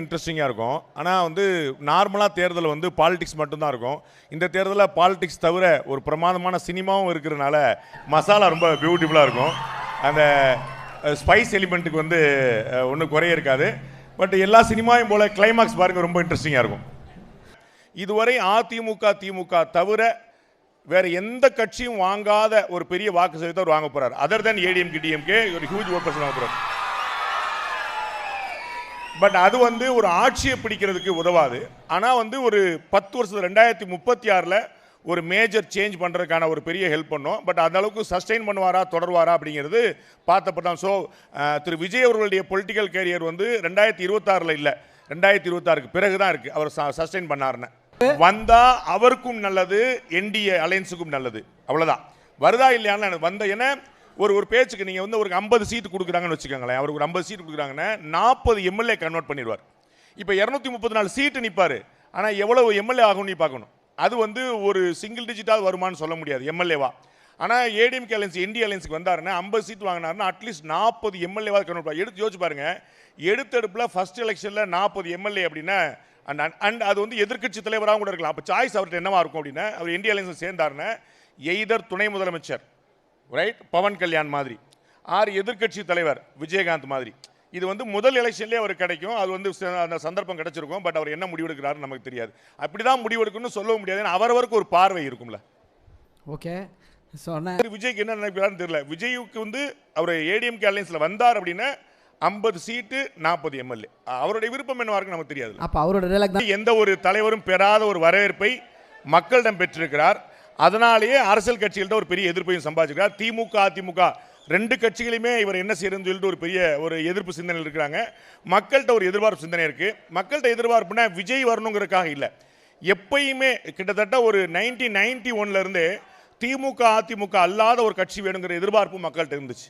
இன்ட்ரெஸ்டிங்காக இருக்கும். ஆனால் வந்து நார்மலாக தேர்தல் வந்து பாலிடிக்ஸ் மட்டும்தான் இருக்கும். இந்த தேர்தலில் பாலிடிக்ஸ் தவிர ஒரு பிரமாதமான சினிமாவும் இருக்கிறதுனால மசாலா ரொம்ப பியூட்டிஃபுல்லாக இருக்கும். அந்த ஸ்பைஸ் எலிமெண்ட்டுக்கு வந்து ஒன்றும் குறைய இருக்காது. பட் எல்லா சினிமாவும் போல் கிளைமாக்ஸ் பாருங்கள் ரொம்ப இன்ட்ரெஸ்டிங்காக இருக்கும். இதுவரை அதிமுக திமுக தவிர வேறு எந்த கட்சியும் வாங்காத ஒரு பெரிய வாக்கு சதவீதத்தை அவர் வாங்க போகிறார். அதர் தென் ஏடிஎம்கே டிஎம்கே ஒரு ஹியூஜ் ஓட் பர்சன்ட் வாங்க போகிறார். பட் அது வந்து ஒரு ஆட்சியை பிடிக்கிறதுக்கு உதவாது. ஆனால் வந்து ஒரு 10 வருஷம் 2036 ஒரு மேஜர் சேஞ்ச் பண்ணுறதுக்கான ஒரு பெரிய ஹெல்ப் பண்ணோம். பட் அந்த அளவுக்கு சஸ்டெயின் பண்ணுவாரா தொடர்வாரா அப்படிங்கிறது பார்த்தப்பதான். ஸோ திரு விஜய் அவர்களுடைய பொலிட்டிக்கல் கேரியர் வந்து 2026 இல்லை, 2026 பிறகு தான் இருக்குது. அவர் சஸ்டெயின் பண்ணாருன்னு வந்தா அவருக்கும் நல்லது, என்டிஏ அலையன்ஸுக்கும் நல்லது. அவ்வளோதான். வருதா இல்லையான்னு வந்த ஏன்னா ஒரு பேச்சுக்கு நீங்கள் வந்து ஒரு 50 சீட்டு கொடுக்குறாங்கன்னு வச்சுக்கோங்களேன். அவருக்கு ஒரு 50 சீட்டு கொடுக்குறாங்கன்னா 40 எம்எல்ஏ கன்வெர்ட் பண்ணிடுவார். இப்போ 234 சீட்டு நிற்பார். ஆனால் எவ்வளவு எம்எல்ஏ ஆகும்னு நீ பார்க்கணும். அது வந்து ஒரு சிங்கிள் டிஜிட்டாக வருமானு சொல்ல முடியாது எம்எல்ஏவா. ஆனால் ஏடிஎம்கே அலையன்ஸ் என்டி அலையன்ஸுக்கு வந்தாருன்னா 50 சீட் வாங்கினாருன்னா அட்லீஸ்ட் 40 எம்எல்ஏவாக கன்வெர்ட் பண்ணி எடுத்து யோசிச்சு பாருங்க. எடுத்தெடுப்பில் ஃபர்ஸ்ட் எலெக்ஷனில் 40 எம்எல்ஏ அப்படின்னா அண்ட் அது வந்து எதிர்க்கட்சி தலைவராக கூட இருக்கலாம். அப்போ சாய்ஸ் அவர்கிட்ட என்னவா இருக்கும் அப்படின்னா அவர் என்டி அலையன்ஸ் சேர்ந்தாருன்னா எய்தர் துணை முதலமைச்சர் ரைட் பவன் கல்யாண் மாதிரி, ஆர் எதிர்க்கட்சி தலைவர் விஜயகாந்த் மாதிரி. இது வந்து முதல் எலெக்ஷன்லேயே அவர் கிடைக்கும். அது வந்து அந்த சந்தர்ப்பம் கிடைச்சிருக்கும். பட் அவர் என்ன முடிவெடுக்கிறாருன்னு நமக்கு தெரியாது. அப்படிதான் முடிவெடுக்கணும்னு சொல்ல முடியாது. அவரவருக்கு ஒரு பார்வை இருக்கும்ல. ஓகே, விஜய்க்கு என்ன நினைக்கிறாருன்னு தெரியல. விஜய்க்கு வந்து அவர் ஏடிஎம்கே அலையன்ஸ்ல வந்தார் அப்படின்னா 50 சீட்டு 40 எம்எல்ஏ. அவருடைய விருப்பம் என்னவா இருக்கு நமக்கு தெரியாது. அப்ப அவரோட எந்த ஒரு தலைவரும் பெறாத ஒரு வரவேற்பை மக்களிடம் பெற்றிருக்கிறார். அதனாலேயே அரசியல் கட்சிகள்கிட்ட ஒரு பெரிய எதிர்ப்பையும் சம்பாதிச்சிருக்கார். திமுக அதிமுக 2 கட்சிகளுமே இவர் என்ன செய்யறதுன்னு சொல்லிட்டு ஒரு பெரிய ஒரு எதிர்ப்பு சிந்தனை இருக்கிறாங்க. மக்கள்கிட்ட ஒரு எதிர்பார்ப்பு சிந்தனை இருக்கு. மக்கள்கிட்ட எதிர்பார்ப்புனா விஜய் வரணுங்கிறதுக்காக இல்லை. எப்பயுமே கிட்டத்தட்ட ஒரு 1991 இருந்து திமுக அதிமுக அல்லாத ஒரு கட்சி வேணுங்கிற எதிர்பார்ப்பு மக்கள்கிட்ட இருந்துச்சு.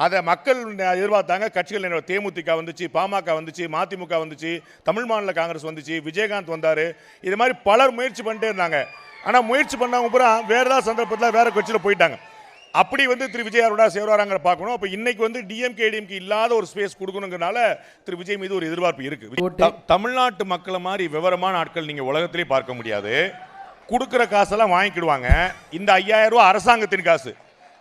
அதை மக்கள் எதிர்பார்த்தாங்க. கட்சிகள் தேமுதிக வந்துச்சு, பாமக வந்துச்சு, மதிமுக வந்துச்சு, தமிழ் மாநில காங்கிரஸ் வந்துச்சு, விஜயகாந்த் வந்தார். இது மாதிரி பலர் முயற்சி பண்ணிட்டே இருந்தாங்க. ஆனால் முயற்சி பண்ணவங்க பூரா வேறு ஏதாவது சந்தர்ப்பத்தில் வேறு கட்சியில் போயிட்டாங்க. அப்படி வந்து திரு விஜய் அவரோட சேருவாராங்கிற பார்க்கணும். அப்போ இன்னைக்கு வந்து டிஎம்கே ஏடிஎம்கே இல்லாத ஒரு ஸ்பேஸ் கொடுக்கணுங்கிறனால திரு விஜய் மீது ஒரு எதிர்பார்ப்பு இருக்கு. தமிழ்நாட்டு மக்களை மாதிரி விவரமான ஆட்கள் நீங்கள் உலகத்திலே பார்க்க முடியாது. கொடுக்குற காசெல்லாம் வாங்கிக்கிடுவாங்க. இந்த 5000 ரூபா அரசாங்கத்தின் காசு,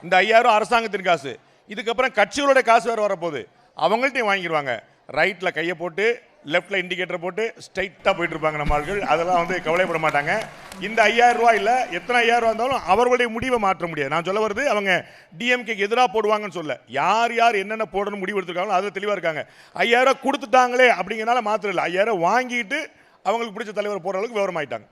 இந்த 5000 ரூபா அரசாங்கத்தின் காசு. இதுக்கப்புறம் கட்சிகளோட காசு வேறு வரப்போகுது. அவங்கள்ட்டையும் வாங்கிடுவாங்க. ரைட்டில் கையை போட்டு லெஃப்டில் இண்டிகேட்டர் போட்டு ஸ்ட்ரைட்டாக போயிட்டு இருப்பாங்க நம்ம ஆட்கள். அதெல்லாம் வந்து கவலைப்பட மாட்டாங்க. இந்த 5000 ரூபா இல்லை, எத்தனை 5000 ரூபா இருந்தாலும் அவர்களுடைய முடிவை மாற்ற முடியாது. நான் சொல்ல வருது அவங்க டிஎம்கேக்கு எதிராக போடுவாங்கன்னு சொல்ல. யார் யார் என்னென்ன போடணும் முடிவு எடுத்துருக்காங்களோ அதில் தெளிவாக இருக்காங்க. 5000 ரூபா கொடுத்துட்டாங்களே அப்படிங்கிறனால மாத்திரம் இல்லை, 5000 வாங்கிட்டு அவங்களுக்கு பிடிச்ச தலைவர் போடுற அளவுக்கு விவரமாயிட்டாங்க.